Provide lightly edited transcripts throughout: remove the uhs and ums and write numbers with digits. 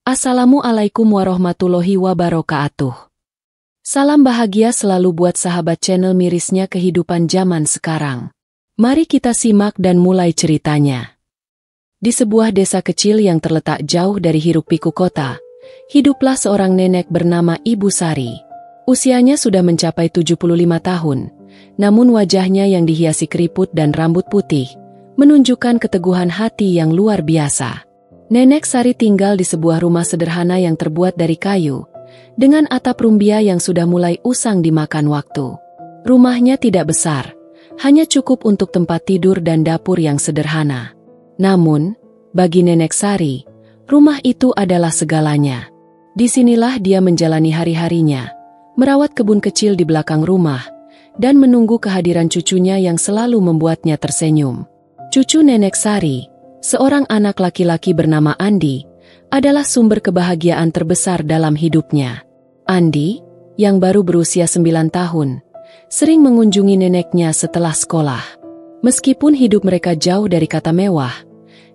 Assalamualaikum warahmatullahi wabarakatuh. Salam bahagia selalu buat sahabat channel mirisnya kehidupan zaman sekarang. Mari kita simak dan mulai ceritanya. Di sebuah desa kecil yang terletak jauh dari hiruk-pikuk kota, hiduplah seorang nenek bernama Ibu Sari. Usianya sudah mencapai 75 tahun, namun wajahnya yang dihiasi keriput dan rambut putih menunjukkan keteguhan hati yang luar biasa. Nenek Sari tinggal di sebuah rumah sederhana yang terbuat dari kayu, dengan atap rumbia yang sudah mulai usang dimakan waktu. Rumahnya tidak besar, hanya cukup untuk tempat tidur dan dapur yang sederhana. Namun, bagi Nenek Sari, rumah itu adalah segalanya. Disinilah dia menjalani hari-harinya, merawat kebun kecil di belakang rumah, dan menunggu kehadiran cucunya yang selalu membuatnya tersenyum. Cucu Nenek Sari, seorang anak laki-laki bernama Andi, adalah sumber kebahagiaan terbesar dalam hidupnya. Andi, yang baru berusia 9 tahun, sering mengunjungi neneknya setelah sekolah. Meskipun hidup mereka jauh dari kata mewah,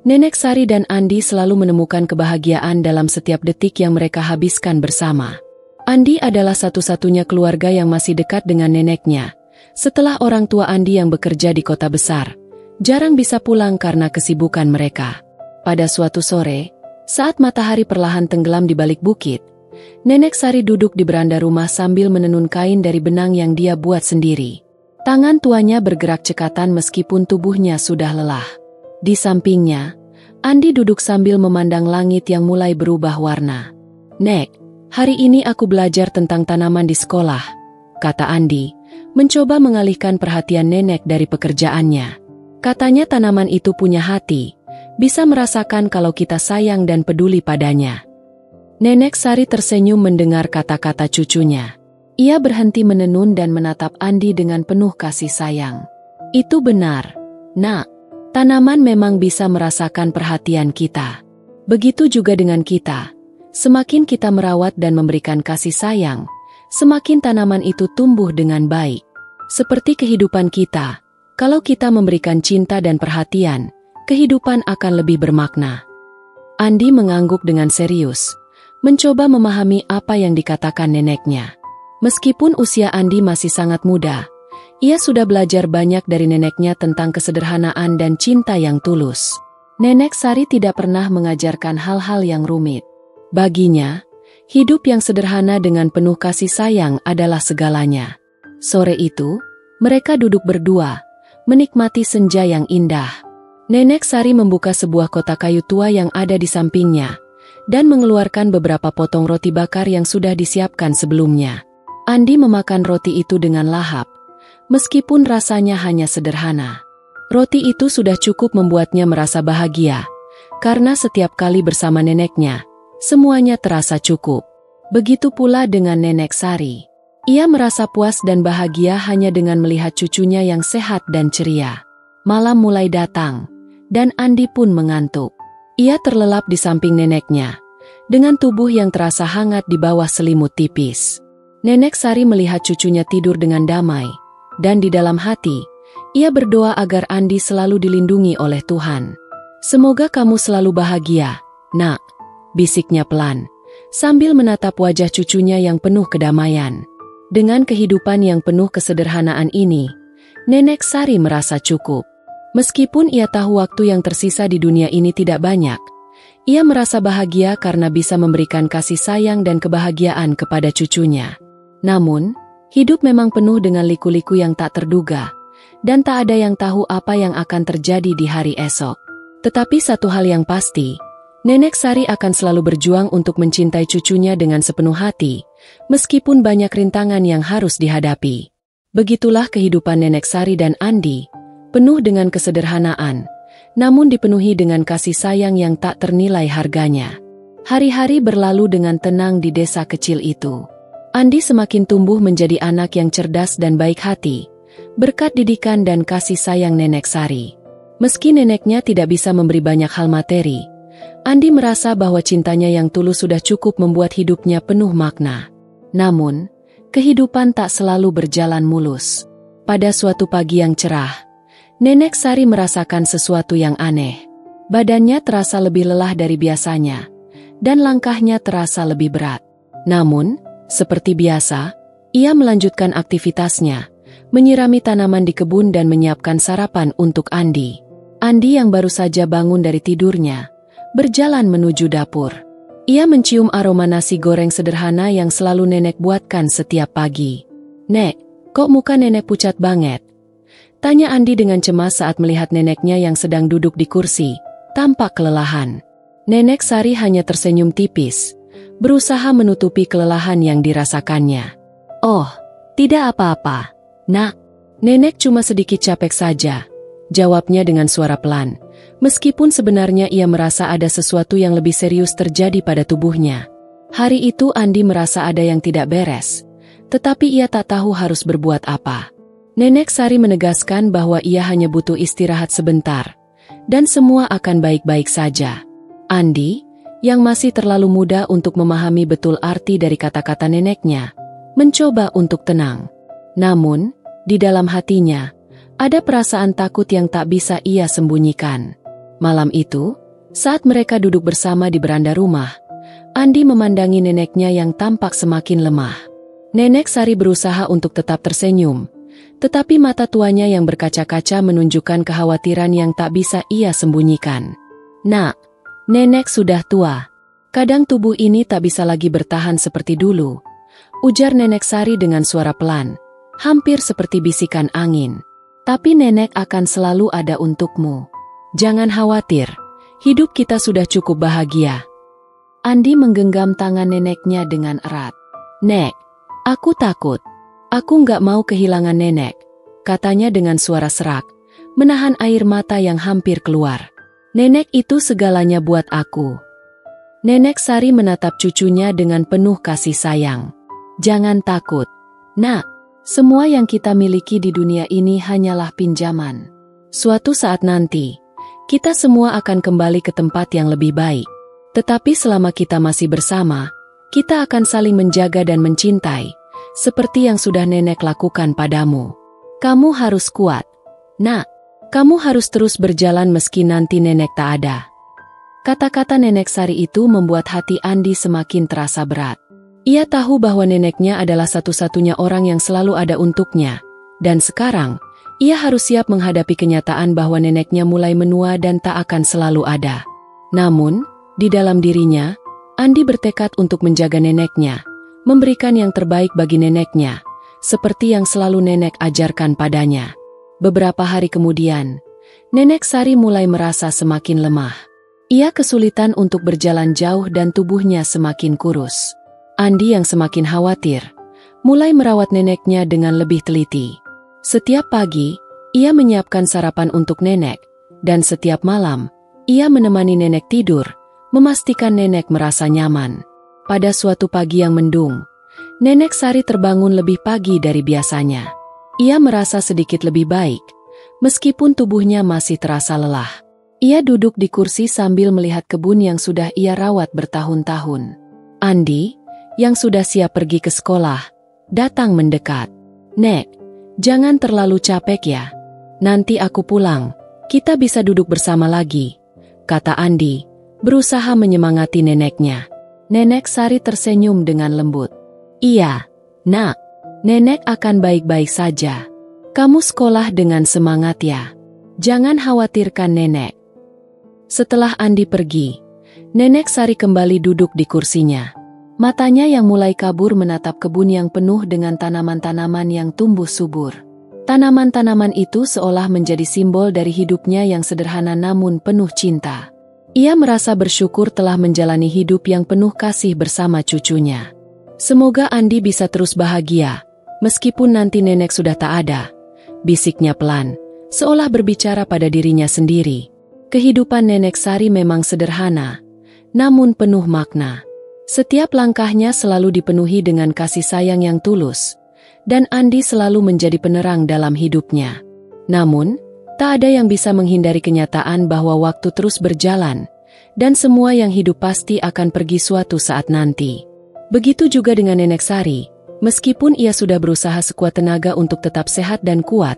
Nenek Sari dan Andi selalu menemukan kebahagiaan dalam setiap detik yang mereka habiskan bersama. Andi adalah satu-satunya keluarga yang masih dekat dengan neneknya. Setelah orang tua Andi yang bekerja di kota besar, jarang bisa pulang karena kesibukan mereka. Pada suatu sore, saat matahari perlahan tenggelam di balik bukit, Nenek Sari duduk di beranda rumah sambil menenun kain dari benang yang dia buat sendiri. Tangan tuanya bergerak cekatan meskipun tubuhnya sudah lelah. Di sampingnya, Andi duduk sambil memandang langit yang mulai berubah warna. "Nek, hari ini aku belajar tentang tanaman di sekolah," kata Andi, mencoba mengalihkan perhatian nenek dari pekerjaannya. Katanya tanaman itu punya hati, bisa merasakan kalau kita sayang dan peduli padanya. Nenek Sari tersenyum mendengar kata-kata cucunya. Ia berhenti menenun dan menatap Andi dengan penuh kasih sayang. "Itu benar, Nak. Tanaman memang bisa merasakan perhatian kita. Begitu juga dengan kita. Semakin kita merawat dan memberikan kasih sayang, semakin tanaman itu tumbuh dengan baik. Seperti kehidupan kita. Kalau kita memberikan cinta dan perhatian, kehidupan akan lebih bermakna." Andi mengangguk dengan serius, mencoba memahami apa yang dikatakan neneknya. Meskipun usia Andi masih sangat muda, ia sudah belajar banyak dari neneknya tentang kesederhanaan dan cinta yang tulus. Nenek Sari tidak pernah mengajarkan hal-hal yang rumit. Baginya, hidup yang sederhana dengan penuh kasih sayang adalah segalanya. Sore itu, mereka duduk berdua, menikmati senja yang indah. Nenek Sari membuka sebuah kotak kayu tua yang ada di sampingnya, dan mengeluarkan beberapa potong roti bakar yang sudah disiapkan sebelumnya. Andi memakan roti itu dengan lahap, meskipun rasanya hanya sederhana. Roti itu sudah cukup membuatnya merasa bahagia, karena setiap kali bersama neneknya, semuanya terasa cukup. Begitu pula dengan Nenek Sari. Ia merasa puas dan bahagia hanya dengan melihat cucunya yang sehat dan ceria. Malam mulai datang, dan Andi pun mengantuk. Ia terlelap di samping neneknya, dengan tubuh yang terasa hangat di bawah selimut tipis. Nenek Sari melihat cucunya tidur dengan damai, dan di dalam hati, ia berdoa agar Andi selalu dilindungi oleh Tuhan. "Semoga kamu selalu bahagia, Nak," bisiknya pelan, sambil menatap wajah cucunya yang penuh kedamaian. Dengan kehidupan yang penuh kesederhanaan ini, Nenek Sari merasa cukup. Meskipun ia tahu waktu yang tersisa di dunia ini tidak banyak, ia merasa bahagia karena bisa memberikan kasih sayang dan kebahagiaan kepada cucunya. Namun, hidup memang penuh dengan liku-liku yang tak terduga, dan tak ada yang tahu apa yang akan terjadi di hari esok. Tetapi satu hal yang pasti, Nenek Sari akan selalu berjuang untuk mencintai cucunya dengan sepenuh hati, meskipun banyak rintangan yang harus dihadapi. Begitulah kehidupan Nenek Sari dan Andi, penuh dengan kesederhanaan, namun dipenuhi dengan kasih sayang yang tak ternilai harganya. Hari-hari berlalu dengan tenang di desa kecil itu. Andi semakin tumbuh menjadi anak yang cerdas dan baik hati, berkat didikan dan kasih sayang Nenek Sari. Meski neneknya tidak bisa memberi banyak hal materi, Andi merasa bahwa cintanya yang tulus sudah cukup membuat hidupnya penuh makna. Namun, kehidupan tak selalu berjalan mulus. Pada suatu pagi yang cerah, Nenek Sari merasakan sesuatu yang aneh. Badannya terasa lebih lelah dari biasanya, dan langkahnya terasa lebih berat. Namun, seperti biasa, ia melanjutkan aktivitasnya, menyirami tanaman di kebun dan menyiapkan sarapan untuk Andi. Andi yang baru saja bangun dari tidurnya, berjalan menuju dapur. Ia mencium aroma nasi goreng sederhana yang selalu nenek buatkan setiap pagi. "Nek, kok muka nenek pucat banget?" tanya Andi dengan cemas saat melihat neneknya yang sedang duduk di kursi, tampak kelelahan. Nenek Sari hanya tersenyum tipis, berusaha menutupi kelelahan yang dirasakannya. "Oh, tidak apa-apa, Nak. Nenek cuma sedikit capek saja," jawabnya dengan suara pelan. Meskipun sebenarnya ia merasa ada sesuatu yang lebih serius terjadi pada tubuhnya. Hari itu Andi merasa ada yang tidak beres, tetapi ia tak tahu harus berbuat apa. Nenek Sari menegaskan bahwa ia hanya butuh istirahat sebentar, dan semua akan baik-baik saja. Andi, yang masih terlalu muda untuk memahami betul arti dari kata-kata neneknya, mencoba untuk tenang. Namun, di dalam hatinya, ada perasaan takut yang tak bisa ia sembunyikan. Malam itu, saat mereka duduk bersama di beranda rumah, Andi memandangi neneknya yang tampak semakin lemah. Nenek Sari berusaha untuk tetap tersenyum, tetapi mata tuanya yang berkaca-kaca menunjukkan kekhawatiran yang tak bisa ia sembunyikan. "Nak, nenek sudah tua. Kadang tubuh ini tak bisa lagi bertahan seperti dulu," ujar Nenek Sari dengan suara pelan, hampir seperti bisikan angin. "Tapi nenek akan selalu ada untukmu. Jangan khawatir, hidup kita sudah cukup bahagia." Andi menggenggam tangan neneknya dengan erat. "Nek, aku takut. Aku nggak mau kehilangan nenek," katanya dengan suara serak, menahan air mata yang hampir keluar. "Nenek itu segalanya buat aku." Nenek Sari menatap cucunya dengan penuh kasih sayang. "Jangan takut, Nak. Semua yang kita miliki di dunia ini hanyalah pinjaman. Suatu saat nanti, kita semua akan kembali ke tempat yang lebih baik. Tetapi selama kita masih bersama, kita akan saling menjaga dan mencintai, seperti yang sudah nenek lakukan padamu. Kamu harus kuat, Nak. Kamu harus terus berjalan meski nanti nenek tak ada." Kata-kata Nenek Sari itu membuat hati Andi semakin terasa berat. Ia tahu bahwa neneknya adalah satu-satunya orang yang selalu ada untuknya, dan sekarang, ia harus siap menghadapi kenyataan bahwa neneknya mulai menua dan tak akan selalu ada. Namun, di dalam dirinya, Andi bertekad untuk menjaga neneknya, memberikan yang terbaik bagi neneknya, seperti yang selalu nenek ajarkan padanya. Beberapa hari kemudian, Nenek Sari mulai merasa semakin lemah. Ia kesulitan untuk berjalan jauh dan tubuhnya semakin kurus. Andi yang semakin khawatir, mulai merawat neneknya dengan lebih teliti. Setiap pagi, ia menyiapkan sarapan untuk nenek, dan setiap malam, ia menemani nenek tidur, memastikan nenek merasa nyaman. Pada suatu pagi yang mendung, Nenek Sari terbangun lebih pagi dari biasanya. Ia merasa sedikit lebih baik, meskipun tubuhnya masih terasa lelah. Ia duduk di kursi sambil melihat kebun yang sudah ia rawat bertahun-tahun. Andi, yang sudah siap pergi ke sekolah, datang mendekat. "Nek, jangan terlalu capek ya. Nanti aku pulang, kita bisa duduk bersama lagi," kata Andi, berusaha menyemangati neneknya. Nenek Sari tersenyum dengan lembut. "Iya, Nak. Nenek akan baik-baik saja. Kamu sekolah dengan semangat ya. Jangan khawatirkan nenek." Setelah Andi pergi, Nenek Sari kembali duduk di kursinya. Matanya yang mulai kabur menatap kebun yang penuh dengan tanaman-tanaman yang tumbuh subur. Tanaman-tanaman itu seolah menjadi simbol dari hidupnya yang sederhana namun penuh cinta. Ia merasa bersyukur telah menjalani hidup yang penuh kasih bersama cucunya. Semoga Andi bisa terus bahagia, meskipun nanti nenek sudah tak ada, bisiknya pelan, seolah berbicara pada dirinya sendiri. Kehidupan Nenek Sari memang sederhana, namun penuh makna. Setiap langkahnya selalu dipenuhi dengan kasih sayang yang tulus, dan Andi selalu menjadi penerang dalam hidupnya. Namun, tak ada yang bisa menghindari kenyataan bahwa waktu terus berjalan, dan semua yang hidup pasti akan pergi suatu saat nanti. Begitu juga dengan Nenek Sari, meskipun ia sudah berusaha sekuat tenaga untuk tetap sehat dan kuat,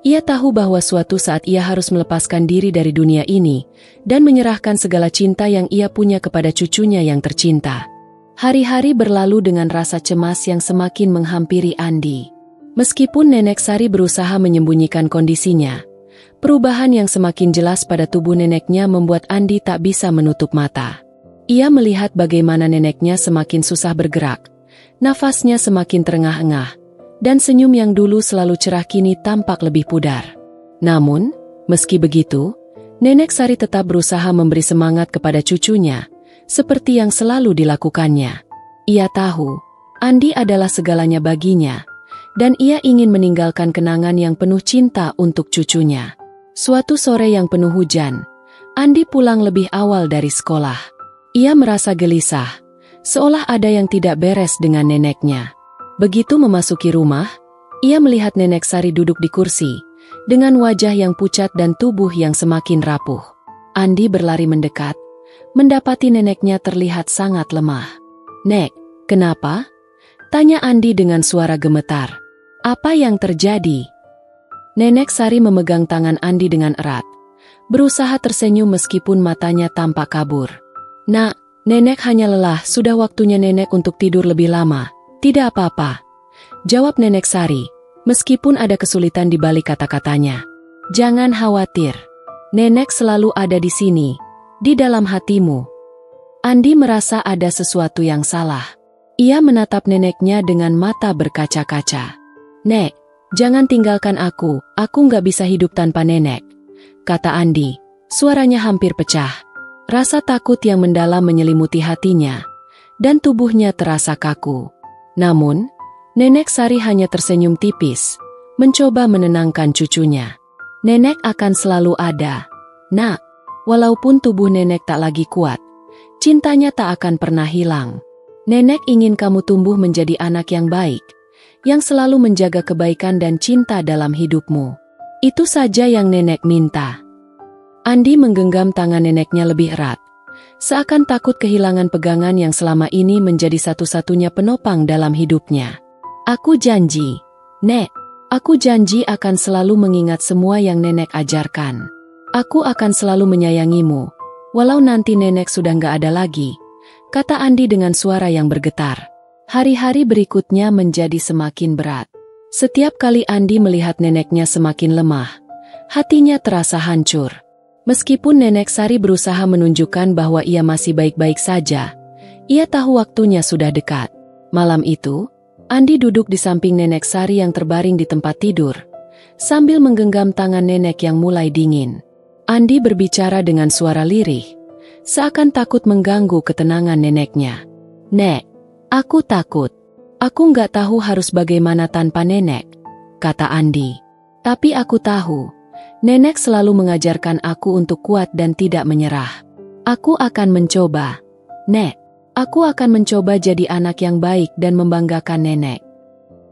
Ia tahu bahwa suatu saat ia harus melepaskan diri dari dunia ini dan menyerahkan segala cinta yang ia punya kepada cucunya yang tercinta. Hari-hari berlalu dengan rasa cemas yang semakin menghampiri Andi. Meskipun Nenek Sari berusaha menyembunyikan kondisinya, perubahan yang semakin jelas pada tubuh neneknya membuat Andi tak bisa menutup mata. Ia melihat bagaimana neneknya semakin susah bergerak, nafasnya semakin terengah-engah, dan senyum yang dulu selalu cerah kini tampak lebih pudar. Namun, meski begitu, Nenek Sari tetap berusaha memberi semangat kepada cucunya, seperti yang selalu dilakukannya. Ia tahu, Andi adalah segalanya baginya, dan ia ingin meninggalkan kenangan yang penuh cinta untuk cucunya. Suatu sore yang penuh hujan, Andi pulang lebih awal dari sekolah. Ia merasa gelisah, seolah ada yang tidak beres dengan neneknya. Begitu memasuki rumah, ia melihat Nenek Sari duduk di kursi, dengan wajah yang pucat dan tubuh yang semakin rapuh. Andi berlari mendekat, mendapati neneknya terlihat sangat lemah. "Nek, kenapa?" tanya Andi dengan suara gemetar. "Apa yang terjadi?" Nenek Sari memegang tangan Andi dengan erat, berusaha tersenyum meskipun matanya tampak kabur. "Nak, nenek hanya lelah, sudah waktunya nenek untuk tidur lebih lama." "Tidak apa-apa," jawab Nenek Sari, meskipun ada kesulitan di balik kata-katanya. "Jangan khawatir. Nenek selalu ada di sini, di dalam hatimu." Andi merasa ada sesuatu yang salah. Ia menatap neneknya dengan mata berkaca-kaca. "Nek, jangan tinggalkan aku nggak bisa hidup tanpa nenek," kata Andi. Suaranya hampir pecah. Rasa takut yang mendalam menyelimuti hatinya, dan tubuhnya terasa kaku. Namun, Nenek Sari hanya tersenyum tipis, mencoba menenangkan cucunya. "Nenek akan selalu ada, Nak. Walaupun tubuh nenek tak lagi kuat, cintanya tak akan pernah hilang. Nenek ingin kamu tumbuh menjadi anak yang baik, yang selalu menjaga kebaikan dan cinta dalam hidupmu. Itu saja yang nenek minta." Andi menggenggam tangan neneknya lebih erat, seakan takut kehilangan pegangan yang selama ini menjadi satu-satunya penopang dalam hidupnya. "Aku janji, Nek, aku janji akan selalu mengingat semua yang nenek ajarkan. Aku akan selalu menyayangimu, walau nanti nenek sudah nggak ada lagi," kata Andi dengan suara yang bergetar. Hari-hari berikutnya menjadi semakin berat. Setiap kali Andi melihat neneknya semakin lemah, hatinya terasa hancur. Meskipun Nenek Sari berusaha menunjukkan bahwa ia masih baik-baik saja, ia tahu waktunya sudah dekat. Malam itu, Andi duduk di samping Nenek Sari yang terbaring di tempat tidur, sambil menggenggam tangan nenek yang mulai dingin. Andi berbicara dengan suara lirih, seakan takut mengganggu ketenangan neneknya. "Nek, aku takut. Aku nggak tahu harus bagaimana tanpa nenek," kata Andi. "Tapi aku tahu, nenek selalu mengajarkan aku untuk kuat dan tidak menyerah. Aku akan mencoba. Nek, aku akan mencoba jadi anak yang baik dan membanggakan nenek."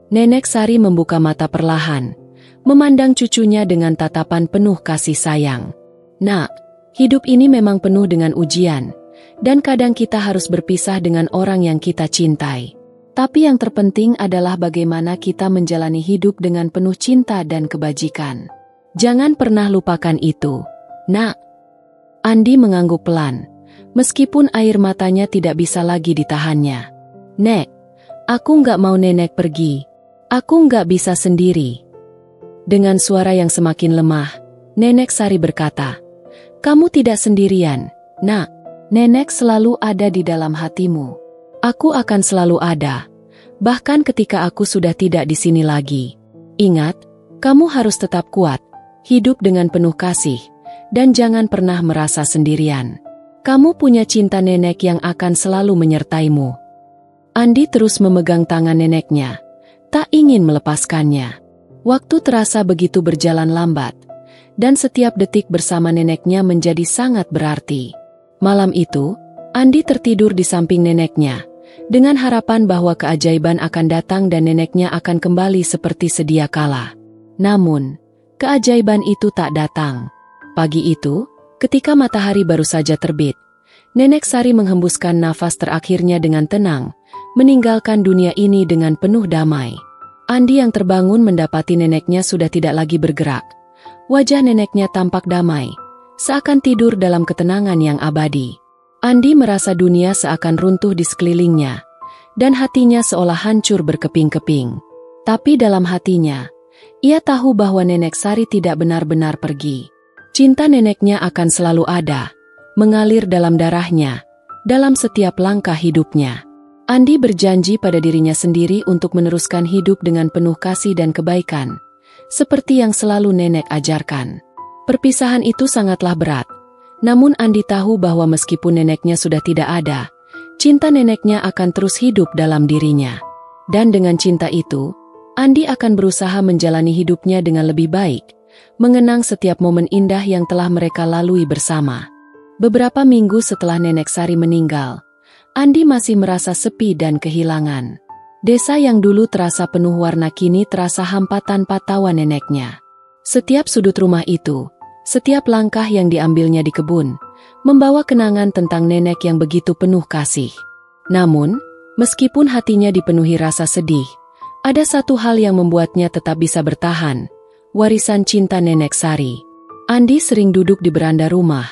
Nenek Sari membuka mata perlahan, memandang cucunya dengan tatapan penuh kasih sayang. "Nak, hidup ini memang penuh dengan ujian, dan kadang kita harus berpisah dengan orang yang kita cintai. Tapi yang terpenting adalah bagaimana kita menjalani hidup dengan penuh cinta dan kebajikan. Jangan pernah lupakan itu, Nak." Andi mengangguk pelan, meskipun air matanya tidak bisa lagi ditahannya. "Nek, aku nggak mau nenek pergi. Aku nggak bisa sendiri." Dengan suara yang semakin lemah, Nenek Sari berkata, "Kamu tidak sendirian, Nak. Nenek selalu ada di dalam hatimu. Aku akan selalu ada, bahkan ketika aku sudah tidak di sini lagi. Ingat, kamu harus tetap kuat, hidup dengan penuh kasih, dan jangan pernah merasa sendirian. Kamu punya cinta nenek yang akan selalu menyertaimu." Andi terus memegang tangan neneknya, tak ingin melepaskannya. Waktu terasa begitu berjalan lambat, dan setiap detik bersama neneknya menjadi sangat berarti. Malam itu, Andi tertidur di samping neneknya, dengan harapan bahwa keajaiban akan datang dan neneknya akan kembali seperti sedia kala. Namun, keajaiban itu tak datang. Pagi itu, ketika matahari baru saja terbit, Nenek Sari menghembuskan nafas terakhirnya dengan tenang, meninggalkan dunia ini dengan penuh damai. Andi yang terbangun mendapati neneknya sudah tidak lagi bergerak. Wajah neneknya tampak damai, seakan tidur dalam ketenangan yang abadi. Andi merasa dunia seakan runtuh di sekelilingnya, dan hatinya seolah hancur berkeping-keping. Tapi dalam hatinya, ia tahu bahwa Nenek Sari tidak benar-benar pergi. Cinta neneknya akan selalu ada, mengalir dalam darahnya, dalam setiap langkah hidupnya. Andi berjanji pada dirinya sendiri untuk meneruskan hidup dengan penuh kasih dan kebaikan, seperti yang selalu nenek ajarkan. Perpisahan itu sangatlah berat. Namun Andi tahu bahwa meskipun neneknya sudah tidak ada, cinta neneknya akan terus hidup dalam dirinya. Dan dengan cinta itu, Andi akan berusaha menjalani hidupnya dengan lebih baik, mengenang setiap momen indah yang telah mereka lalui bersama. Beberapa minggu setelah Nenek Sari meninggal, Andi masih merasa sepi dan kehilangan. Desa yang dulu terasa penuh warna kini terasa hampa tanpa tawa neneknya. Setiap sudut rumah itu, setiap langkah yang diambilnya di kebun, membawa kenangan tentang nenek yang begitu penuh kasih. Namun, meskipun hatinya dipenuhi rasa sedih, ada satu hal yang membuatnya tetap bisa bertahan, warisan cinta Nenek Sari. Andi sering duduk di beranda rumah,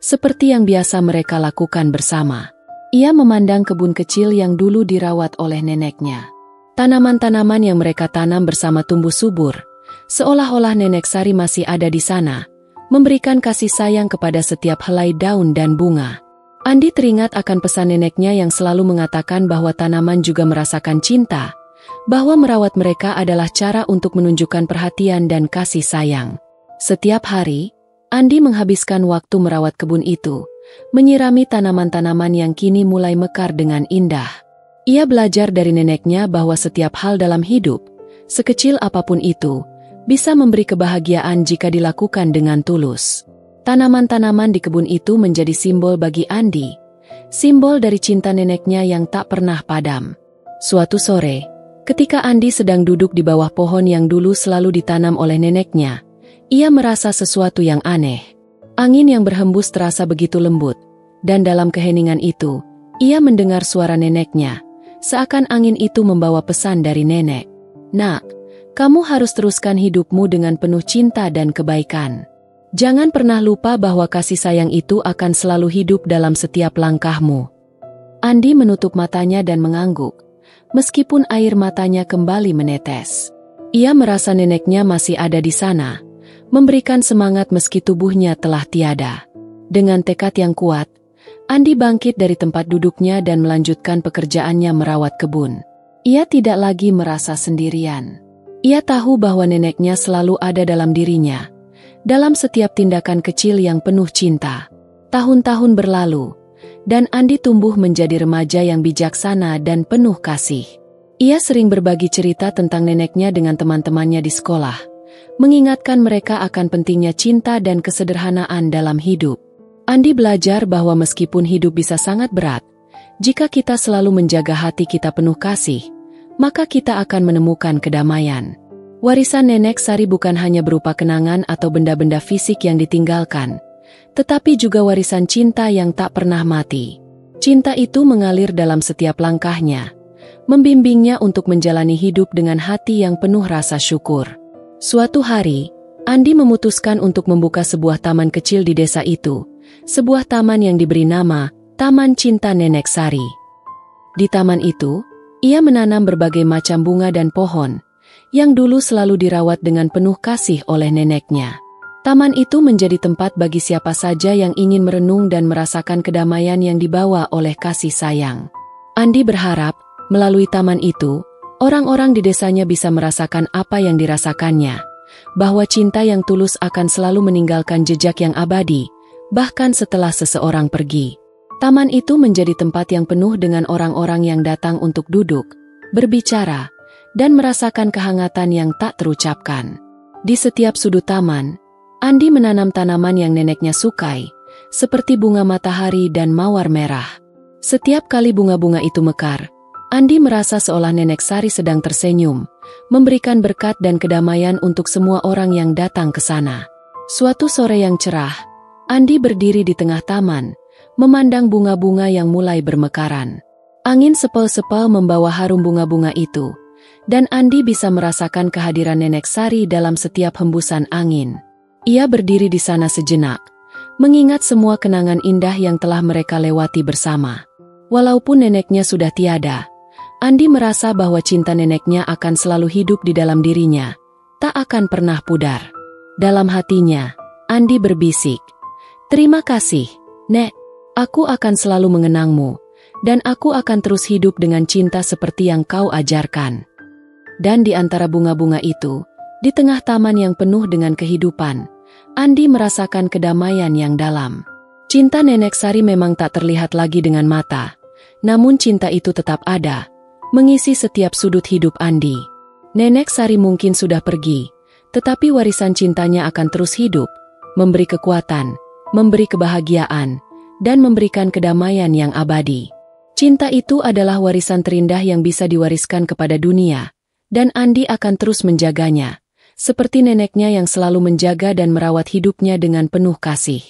seperti yang biasa mereka lakukan bersama. Ia memandang kebun kecil yang dulu dirawat oleh neneknya. Tanaman-tanaman yang mereka tanam bersama tumbuh subur, seolah-olah Nenek Sari masih ada di sana, memberikan kasih sayang kepada setiap helai daun dan bunga. Andi teringat akan pesan neneknya yang selalu mengatakan bahwa tanaman juga merasakan cinta, bahwa merawat mereka adalah cara untuk menunjukkan perhatian dan kasih sayang. Setiap hari, Andi menghabiskan waktu merawat kebun itu, menyirami tanaman-tanaman yang kini mulai mekar dengan indah. Ia belajar dari neneknya bahwa setiap hal dalam hidup, sekecil apapun itu, bisa memberi kebahagiaan jika dilakukan dengan tulus. Tanaman-tanaman di kebun itu menjadi simbol bagi Andi, simbol dari cinta neneknya yang tak pernah padam. Suatu sore, ketika Andi sedang duduk di bawah pohon yang dulu selalu ditanam oleh neneknya, ia merasa sesuatu yang aneh. Angin yang berhembus terasa begitu lembut, dan dalam keheningan itu, ia mendengar suara neneknya, seakan angin itu membawa pesan dari nenek. "Nak, kamu harus teruskan hidupmu dengan penuh cinta dan kebaikan. Jangan pernah lupa bahwa kasih sayang itu akan selalu hidup dalam setiap langkahmu." Andi menutup matanya dan mengangguk, meskipun air matanya kembali menetes. Ia merasa neneknya masih ada di sana, memberikan semangat meski tubuhnya telah tiada. Dengan tekad yang kuat, Andi bangkit dari tempat duduknya dan melanjutkan pekerjaannya merawat kebun. Ia tidak lagi merasa sendirian. Ia tahu bahwa neneknya selalu ada dalam dirinya, dalam setiap tindakan kecil yang penuh cinta. Tahun-tahun berlalu, dan Andi tumbuh menjadi remaja yang bijaksana dan penuh kasih. Ia sering berbagi cerita tentang neneknya dengan teman-temannya di sekolah, mengingatkan mereka akan pentingnya cinta dan kesederhanaan dalam hidup. Andi belajar bahwa meskipun hidup bisa sangat berat, jika kita selalu menjaga hati kita penuh kasih, maka kita akan menemukan kedamaian. Warisan Nenek Sari bukan hanya berupa kenangan atau benda-benda fisik yang ditinggalkan, tetapi juga warisan cinta yang tak pernah mati. Cinta itu mengalir dalam setiap langkahnya, membimbingnya untuk menjalani hidup dengan hati yang penuh rasa syukur. Suatu hari, Andi memutuskan untuk membuka sebuah taman kecil di desa itu, sebuah taman yang diberi nama Taman Cinta Nenek Sari. Di taman itu, ia menanam berbagai macam bunga dan pohon, yang dulu selalu dirawat dengan penuh kasih oleh neneknya. Taman itu menjadi tempat bagi siapa saja yang ingin merenung dan merasakan kedamaian yang dibawa oleh kasih sayang. Andi berharap, melalui taman itu, orang-orang di desanya bisa merasakan apa yang dirasakannya, bahwa cinta yang tulus akan selalu meninggalkan jejak yang abadi, bahkan setelah seseorang pergi. Taman itu menjadi tempat yang penuh dengan orang-orang yang datang untuk duduk, berbicara, dan merasakan kehangatan yang tak terucapkan. Di setiap sudut taman, Andi menanam tanaman yang neneknya sukai, seperti bunga matahari dan mawar merah. Setiap kali bunga-bunga itu mekar, Andi merasa seolah Nenek Sari sedang tersenyum, memberikan berkat dan kedamaian untuk semua orang yang datang ke sana. Suatu sore yang cerah, Andi berdiri di tengah taman, memandang bunga-bunga yang mulai bermekaran. Angin sepel-sepel membawa harum bunga-bunga itu, dan Andi bisa merasakan kehadiran Nenek Sari dalam setiap hembusan angin. Ia berdiri di sana sejenak, mengingat semua kenangan indah yang telah mereka lewati bersama. Walaupun neneknya sudah tiada, Andi merasa bahwa cinta neneknya akan selalu hidup di dalam dirinya, tak akan pernah pudar. Dalam hatinya, Andi berbisik, "Terima kasih, Nek. Aku akan selalu mengenangmu, dan aku akan terus hidup dengan cinta seperti yang kau ajarkan." Dan di antara bunga-bunga itu, di tengah taman yang penuh dengan kehidupan, Andi merasakan kedamaian yang dalam. Cinta Nenek Sari memang tak terlihat lagi dengan mata, namun cinta itu tetap ada, mengisi setiap sudut hidup Andi. Nenek Sari mungkin sudah pergi, tetapi warisan cintanya akan terus hidup, memberi kekuatan, memberi kebahagiaan, dan memberikan kedamaian yang abadi. Cinta itu adalah warisan terindah yang bisa diwariskan kepada dunia, dan Andi akan terus menjaganya, seperti neneknya yang selalu menjaga dan merawat hidupnya dengan penuh kasih.